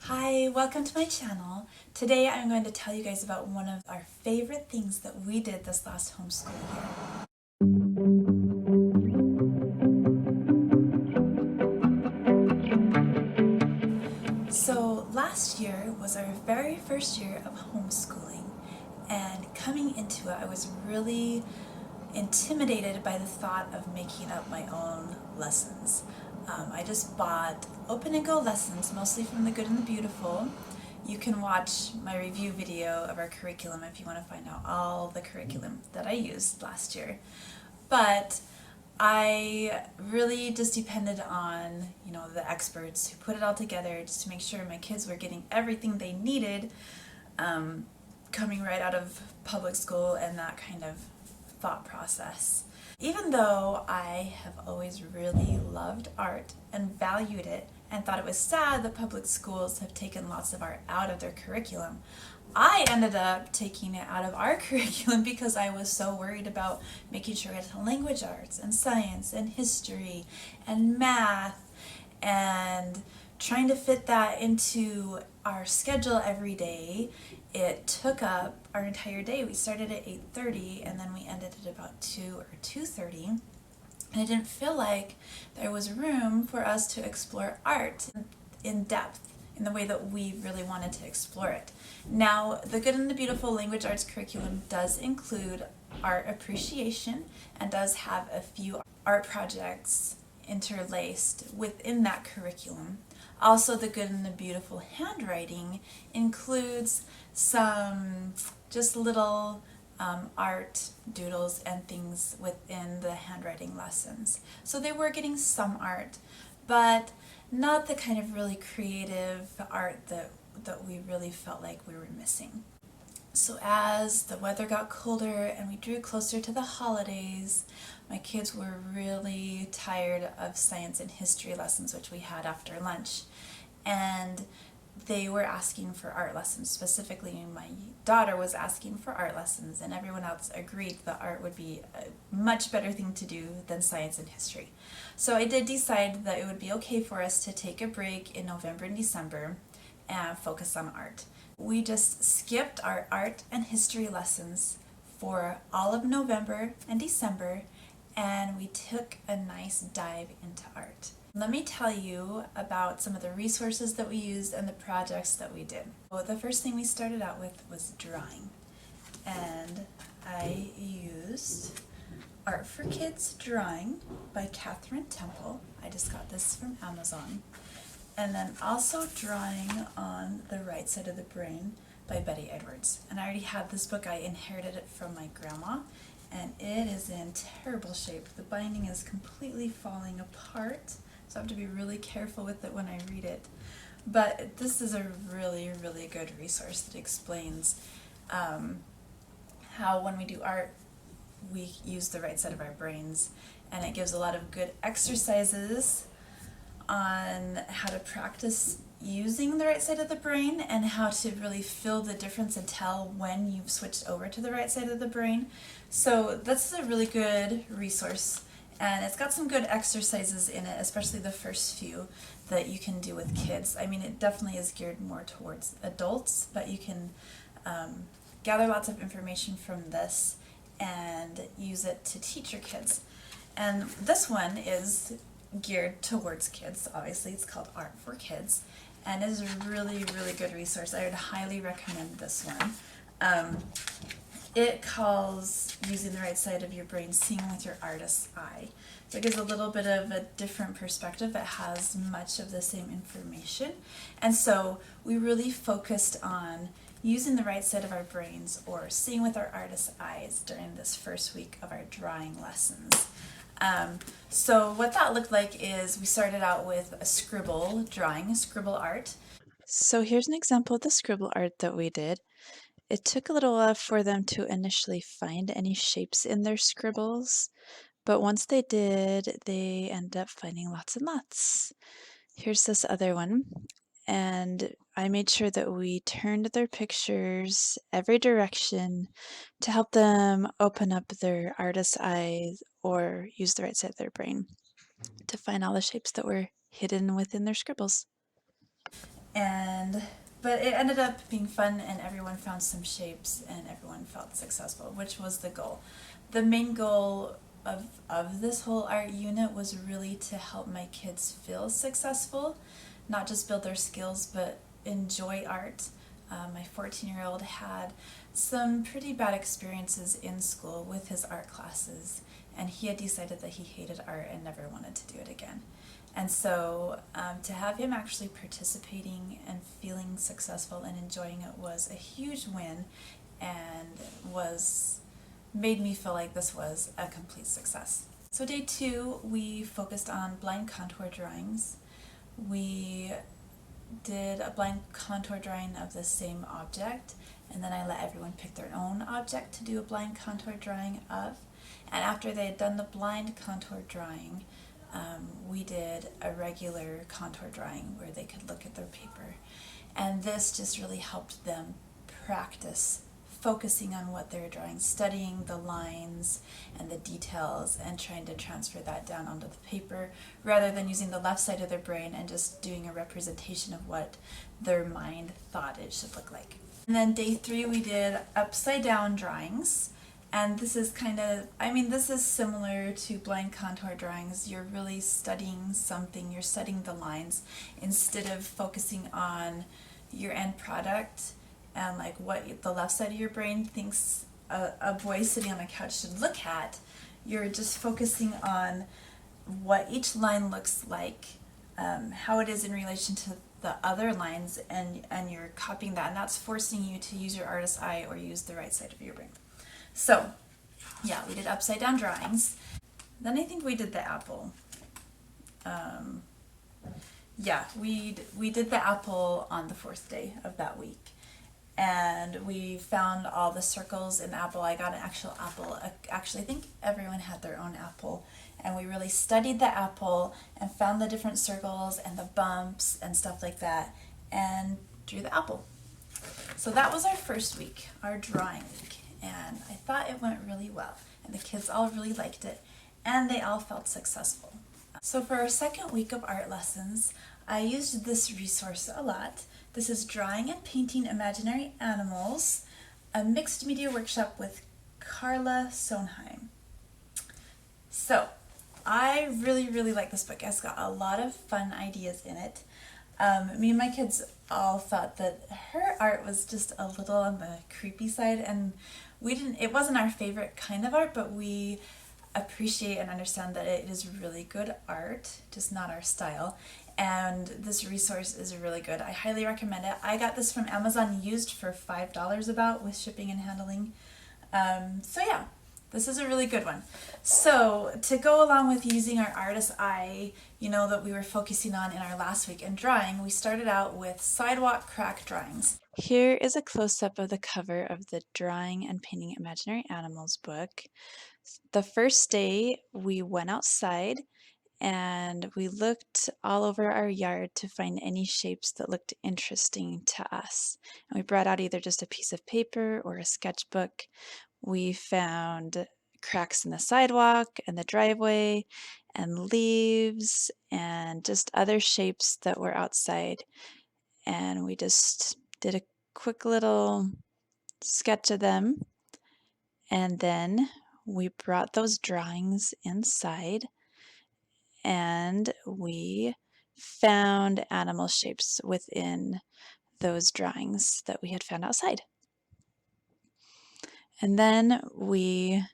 Hi, welcome to my channel. Today I'm going to tell you guys about one of our favorite things that we did this last homeschool year. So last year was our very first year of homeschooling, and coming into it I was really intimidated by the thought of making up my own lessons. I just bought open and go lessons, mostly from The Good and the Beautiful. You can watch my review video of our curriculum if you want to find out all the curriculum that I used last year. But I really just depended on, the experts who put it all together just to make sure my kids were getting everything they needed, coming right out of public school and that kind of thought process. Even though I have always really loved art and valued it and thought it was sad that public schools have taken lots of art out of their curriculum, I ended up taking it out of our curriculum because I was so worried about making sure we had language arts and science and history and math and trying to fit that into our schedule every day. It took up our entire day. We started at 8:30 and then we ended at about 2 or 2:30. And I didn't feel like there was room for us to explore art in depth in the way that we really wanted to explore it. Now, the Good and the Beautiful Language Arts curriculum does include art appreciation and does have a few art projects interlaced within that curriculum. Also, the Good and the Beautiful handwriting includes some just little art doodles and things within the handwriting lessons. So they were getting some art, but not the kind of really creative art that we really felt like we were missing. So as the weather got colder and we drew closer to the holidays, my kids were really tired of science and history lessons, which we had after lunch. And they were asking for art lessons. Specifically, my daughter was asking for art lessons, and everyone else agreed that art would be a much better thing to do than science and history. So I did decide that it would be okay for us to take a break in November and December and focus on art. We just skipped our art and history lessons for all of November and December, and we took a nice dive into art. Let me tell you about some of the resources that we used and the projects that we did. Well, the first thing we started out with was drawing, and I used Art for Kids Drawing by Catherine Temple. I just got this from Amazon. And then also Drawing on the Right Side of the Brain by Betty Edwards. And I already had this book. I inherited it from my grandma, and it is in terrible shape. The binding is completely falling apart, so I have to be really careful with it when I read it. But this is a really, really good resource that explains how when we do art, we use the right side of our brains, and it gives a lot of good exercises on how to practice using the right side of the brain and how to really feel the difference and tell when you've switched over to the right side of the brain. So that's a really good resource, and it's got some good exercises in it, especially the first few that you can do with kids. I mean, it definitely is geared more towards adults, but you can gather lots of information from this and use it to teach your kids. And this one is geared towards kids. Obviously, it's called Art for Kids, and it is a really, really good resource. I would highly recommend this one. It calls using the right side of your brain, seeing with your artist's eye. So it gives a little bit of a different perspective. It has much of the same information, and so we really focused on using the right side of our brains or seeing with our artist's eyes during this first week of our drawing lessons. So what that looked like is we started out with a scribble drawing, scribble art. So here's an example of the scribble art that we did. It took a little while for them to initially find any shapes in their scribbles, but once they did, they ended up finding lots and lots. Here's this other one, and I made sure that we turned their pictures every direction to help them open up their artist's eyes or use the right side of their brain to find all the shapes that were hidden within their scribbles. And but it ended up being fun, and everyone found some shapes and everyone felt successful, which was the goal. The main goal of this whole art unit was really to help my kids feel successful, not just build their skills, but enjoy art. My 14-year-old had some pretty bad experiences in school with his art classes, and he had decided that he hated art and never wanted to do it again. And so to have him actually participating and feeling successful and enjoying it was a huge win, and was made me feel like this was a complete success. So day 2, we focused on blind contour drawings. We did a blind contour drawing of the same object, and then I let everyone pick their own object to do a blind contour drawing of. And after they had done the blind contour drawing, we did a regular contour drawing where they could look at their paper. And this just really helped them practice focusing on what they're drawing, studying the lines and the details, and trying to transfer that down onto the paper rather than using the left side of their brain and just doing a representation of what their mind thought it should look like. And then day 3, we did upside down drawings. And this is this is similar to blind contour drawings. You're really studying something, you're studying the lines instead of focusing on your end product and like what the left side of your brain thinks a boy sitting on a couch should look at. You're just focusing on what each line looks like, how it is in relation to the other lines, and you're copying that, and that's forcing you to use your artist's eye or use the right side of your brain. So, yeah, we did upside down drawings. Then I think we did the apple. Yeah, we did the apple on the 4th day of that week. And we found all the circles in the apple. I got an actual apple. Actually, I think everyone had their own apple. And we really studied the apple and found the different circles and the bumps and stuff like that, and drew the apple. So that was our first week, our drawing week. And I thought it went really well, and the kids all really liked it, and they all felt successful. So for our second week of art lessons, I used this resource a lot. This is Drawing and Painting Imaginary Animals, a mixed media workshop with Carla Sonheim. So I really like this book. It's got a lot of fun ideas in it. Me and my kids all thought that her art was just a little on the creepy side, and it wasn't our favorite kind of art, but we appreciate and understand that it is really good art, just not our style. And this resource is really good. I highly recommend it. I got this from Amazon used for $5 about, with shipping and handling. So yeah, this is a really good one. So to go along with using our artist's eye, that we were focusing on in our last week in drawing, we started out with Sidewalk Crack drawings. Here is a close-up of the cover of the Drawing and Painting Imaginary Animals book. The first day we went outside and we looked all over our yard to find any shapes that looked interesting to us. And we brought out either just a piece of paper or a sketchbook. We found cracks in the sidewalk and the driveway and leaves and just other shapes that were outside. And we just did a quick little sketch of them. And then we brought those drawings inside and we found animal shapes within those drawings that we had found outside. And then we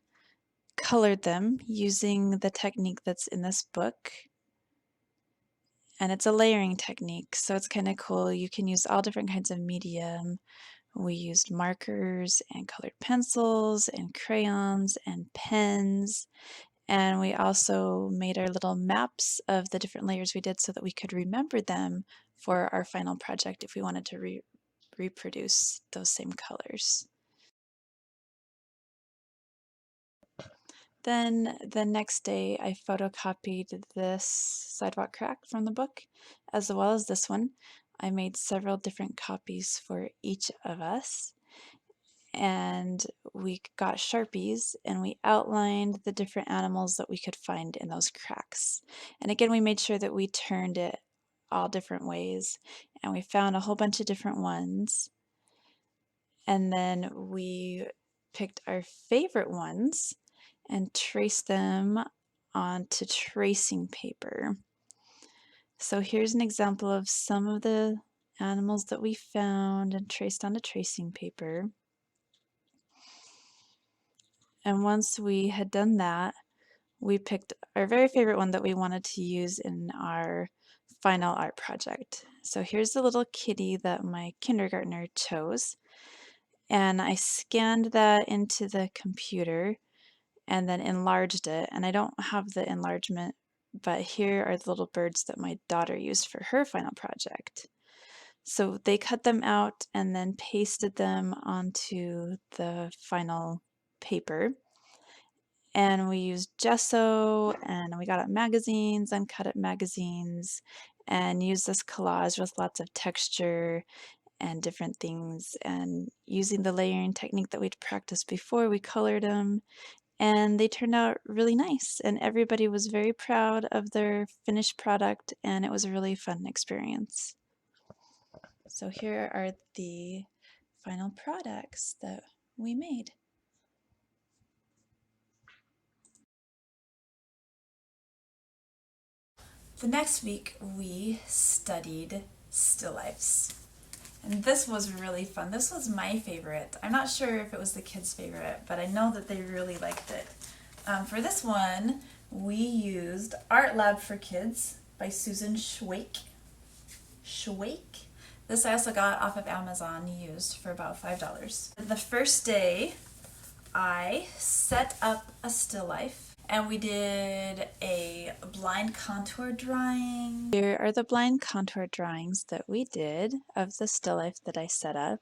colored them using the technique that's in this book. And it's a layering technique, so it's kind of cool. You can use all different kinds of medium. We used markers and colored pencils and crayons and pens. And we also made our little maps of the different layers we did so that we could remember them for our final project if we wanted to reproduce those same colors. Then the next day I photocopied this Sidewalk Crack from the book, as well as this one. I made several different copies for each of us, and we got Sharpies and we outlined the different animals that we could find in those cracks. And again, we made sure that we turned it all different ways, and we found a whole bunch of different ones. And then we picked our favorite ones and traced them onto tracing paper. So here's an example of some of the animals that we found and traced onto tracing paper. And once we had done that, we picked our very favorite one that we wanted to use in our final art project. So here's the little kitty that my kindergartner chose. And I scanned that into the computer and then enlarged it. And I don't have the enlargement, but here are the little birds that my daughter used for her final project. So they cut them out and then pasted them onto the final paper. And we used gesso, and we got out magazines and cut up magazines and used this collage with lots of texture and different things. And using the layering technique that we'd practiced before, we colored them, and they turned out really nice. And everybody was very proud of their finished product, and it was a really fun experience. So here are the final products that we made. The next week we studied still lifes. And this was really fun. This was my favorite. I'm not sure if it was the kids' favorite, but I know that they really liked it. For this one, we used Art Lab for Kids by Susan Schwake. Schwake? This I also got off of Amazon used for about $5. The first day, I set up a still life and we did a blind contour drawing. Here are the blind contour drawings that we did of the still life that I set up.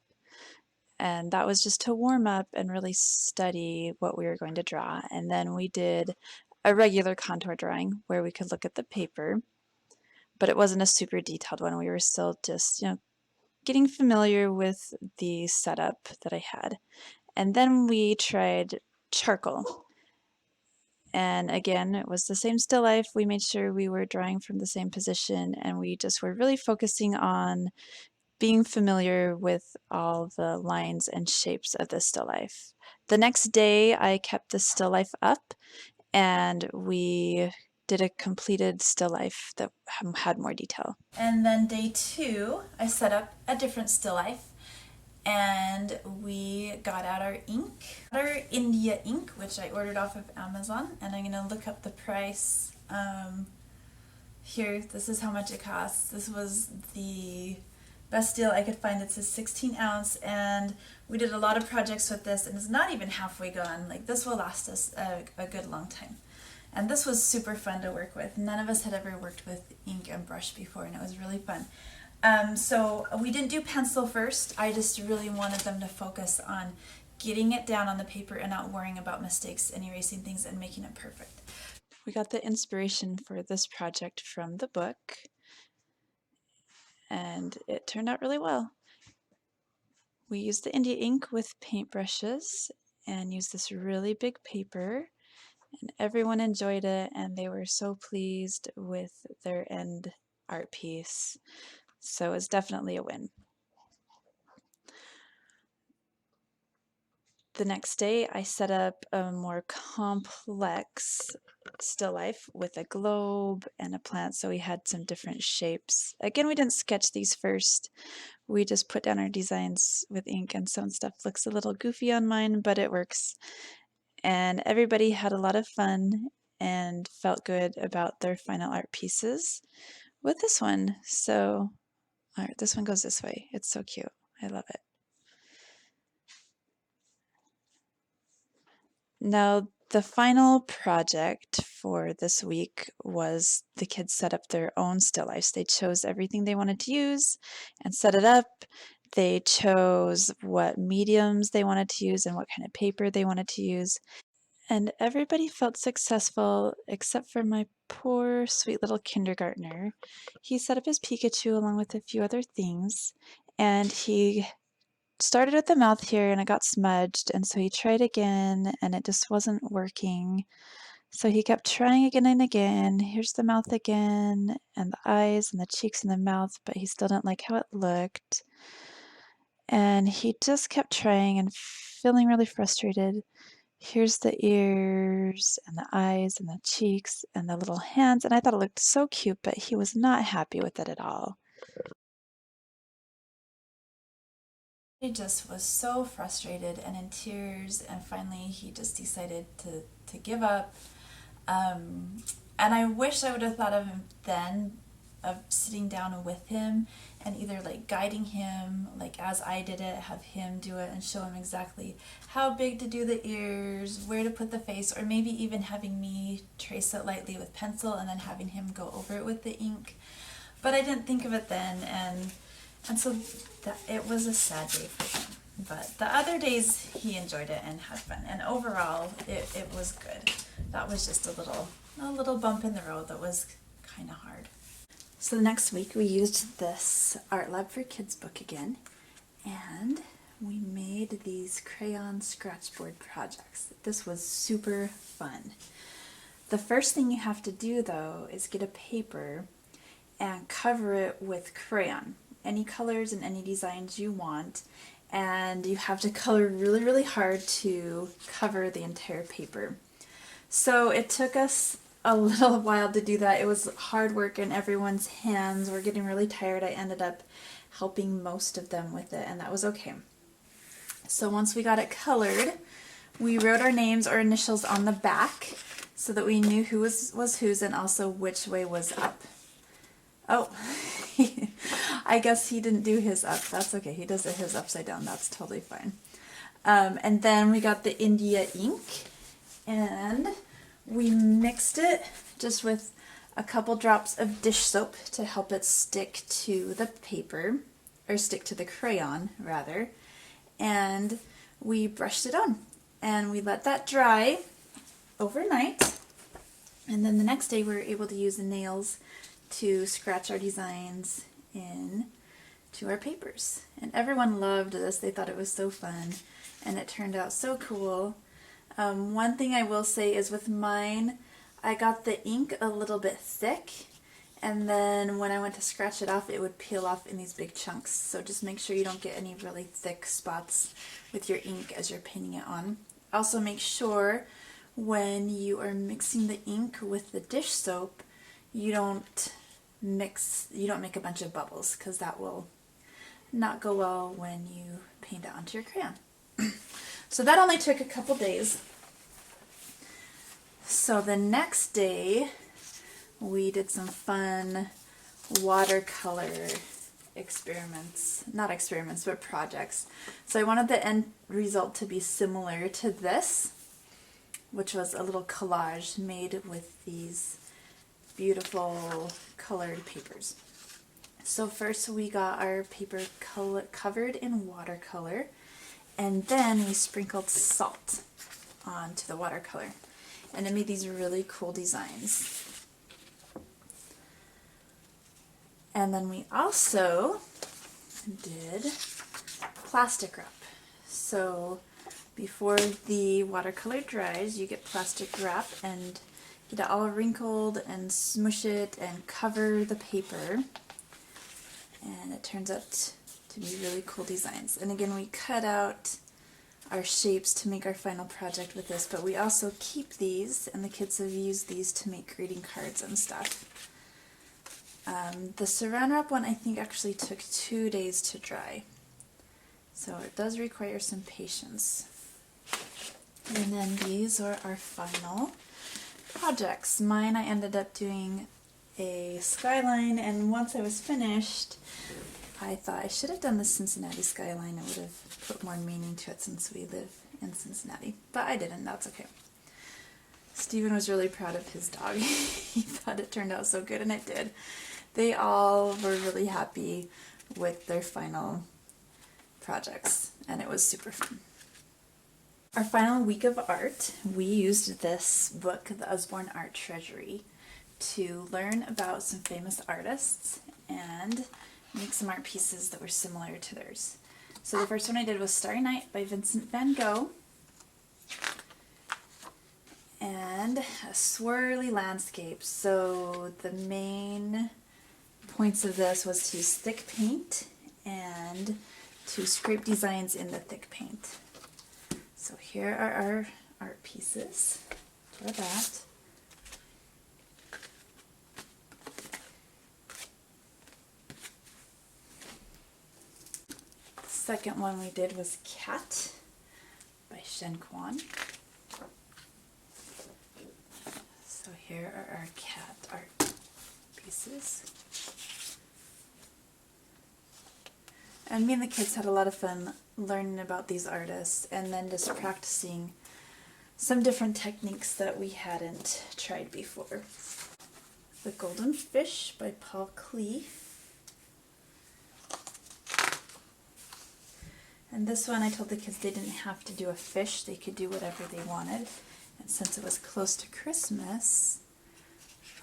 And that was just to warm up and really study what we were going to draw. And then we did a regular contour drawing where we could look at the paper, but it wasn't a super detailed one. We were still just, getting familiar with the setup that I had. And then we tried charcoal. And again, it was the same still life. We made sure we were drawing from the same position, and we just were really focusing on being familiar with all the lines and shapes of the still life. The next day, I kept the still life up, and we did a completed still life that had more detail. And then day 2, I set up a different still life and we got out our ink, our India ink, which I ordered off of Amazon, and I'm gonna look up the price. Here, this is how much it costs. This was the best deal I could find. It's a 16 ounce, and we did a lot of projects with this, and it's not even halfway gone. Like, this will last us a good long time. And this was super fun to work with. None of us had ever worked with ink and brush before, and it was really fun. So we didn't do pencil first. I just really wanted them to focus on getting it down on the paper and not worrying about mistakes and erasing things and making it perfect. We got the inspiration for this project from the book, and it turned out really well. We used the India ink with paintbrushes and used this really big paper, and everyone enjoyed it, and they were so pleased with their end art piece. So it's definitely a win. The next day, I set up a more complex still life with a globe and a plant, so we had some different shapes. Again, we didn't sketch these first. We just put down our designs with ink, and some stuff looks a little goofy on mine, but it works. And everybody had a lot of fun and felt good about their final art pieces with this one. So, all right, this one goes this way. It's so cute. I love it. Now, the final project for this week was the kids set up their own still lifes. They chose everything they wanted to use and set it up. They chose what mediums they wanted to use and what kind of paper they wanted to use. And everybody felt successful except for my poor, sweet little kindergartner. He set up his Pikachu along with a few other things, and he started with the mouth here and it got smudged, and so he tried again and it just wasn't working. So he kept trying again and again. Here's the mouth again, and the eyes, and the cheeks, and the mouth, but he still didn't like how it looked. And he just kept trying and feeling really frustrated. Here's the ears, and the eyes, and the cheeks, and the little hands, and I thought it looked so cute, but he was not happy with it at all. He just was so frustrated and in tears, and finally he just decided to give up. And I wish I would have thought of him then, of sitting down with him and either like guiding him, like as I did it, have him do it and show him exactly how big to do the ears, where to put the face, or maybe even having me trace it lightly with pencil and then having him go over it with the ink. But I didn't think of it then, and so that it was a sad day for him. But the other days he enjoyed it and had fun, and overall it was good. That was just a little bump in the road that was kind of hard. So the next week we used this Art Lab for Kids book again, and we made these crayon scratchboard projects. This was super fun. The first thing you have to do though is get a paper and cover it with crayon, any colors and any designs you want, and you have to color really, really hard to cover the entire paper. So it took us a little while to do that. It was hard work and everyone's hands were getting really tired. I ended up helping most of them with it, and that was okay. So once we got it colored, we wrote our names or initials on the back so that we knew who was whose and also which way was up. Oh, I guess he didn't do his up. That's okay. He does his upside down. That's totally fine. And then we got the India ink, and we mixed it just with a couple drops of dish soap to help it stick to the paper, or stick to the crayon rather, and we brushed it on and we let that dry overnight, and then the next day we were able to use the nails to scratch our designs in to our papers. And everyone loved this. They thought it was so fun, and it turned out so cool. One thing I will say is with mine, I got the ink a little bit thick, and then when I went to scratch it off, it would peel off in these big chunks. So just make sure you don't get any really thick spots with your ink as you're painting it on. Also make sure when you are mixing the ink with the dish soap, you don't make a bunch of bubbles, because that will not go well when you paint it onto your crayon. So that only took a couple days. So the next day we did some fun watercolor experiments, not experiments, but projects. So I wanted the end result to be similar to this, which was a little collage made with these beautiful colored papers. So first we got our paper covered in watercolor, and then we sprinkled salt onto the watercolor, and it made these really cool designs. And then we also did plastic wrap. So before the watercolor dries, you get plastic wrap and get it all wrinkled and smush it and cover the paper. And it turns out to be really cool designs. And again, we cut out our shapes to make our final project with this, but we also keep these, and the kids have used these to make greeting cards and stuff. The saran wrap one I think actually took 2 days to dry, so it does require some patience. And then these are our final projects. Mine, I ended up doing a skyline, and once I was finished, I thought I should have done the Cincinnati skyline. It would have put more meaning to it since we live in Cincinnati, but I didn't. That's okay. Stephen was really proud of his dog. He thought it turned out so good, and it did. They all were really happy with their final projects, and it was super fun. Our final week of art, we used this book, The Usborne Art Treasury, to learn about some famous artists and make some art pieces that were similar to theirs. So the first one I did was Starry Night by Vincent van Gogh. and a swirly landscape. So the main points of this was to use thick paint and to scrape designs in the thick paint. So here are our art pieces for that. The second one we did was Cat by Shen Kwan. So here are our cat art pieces. And me and the kids had a lot of fun learning about these artists and then just practicing some different techniques that we hadn't tried before. The Golden Fish by Paul Klee. And this one I told the kids they didn't have to do a fish, they could do whatever they wanted. And since it was close to Christmas,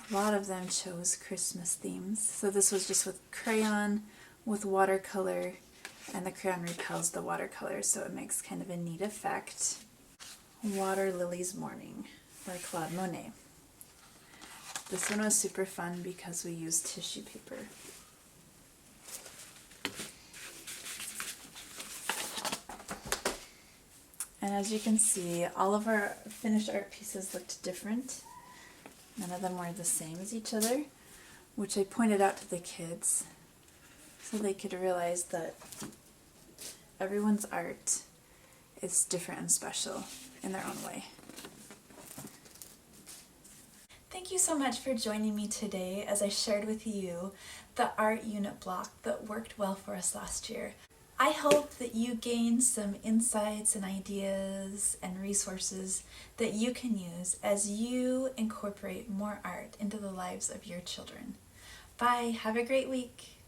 a lot of them chose Christmas themes. So this was just with crayon, with watercolor, and the crayon repels the watercolor, so it makes kind of a neat effect. Water Lily's Morning by Claude Monet. This one was super fun because we used tissue paper. And as you can see, all of our finished art pieces looked different. None of them were the same as each other, which I pointed out to the kids so they could realize that everyone's art is different and special in their own way. Thank you so much for joining me today as I shared with you the art unit block that worked well for us last year. I hope that you gain some insights and ideas and resources that you can use as you incorporate more art into the lives of your children. Bye, have a great week.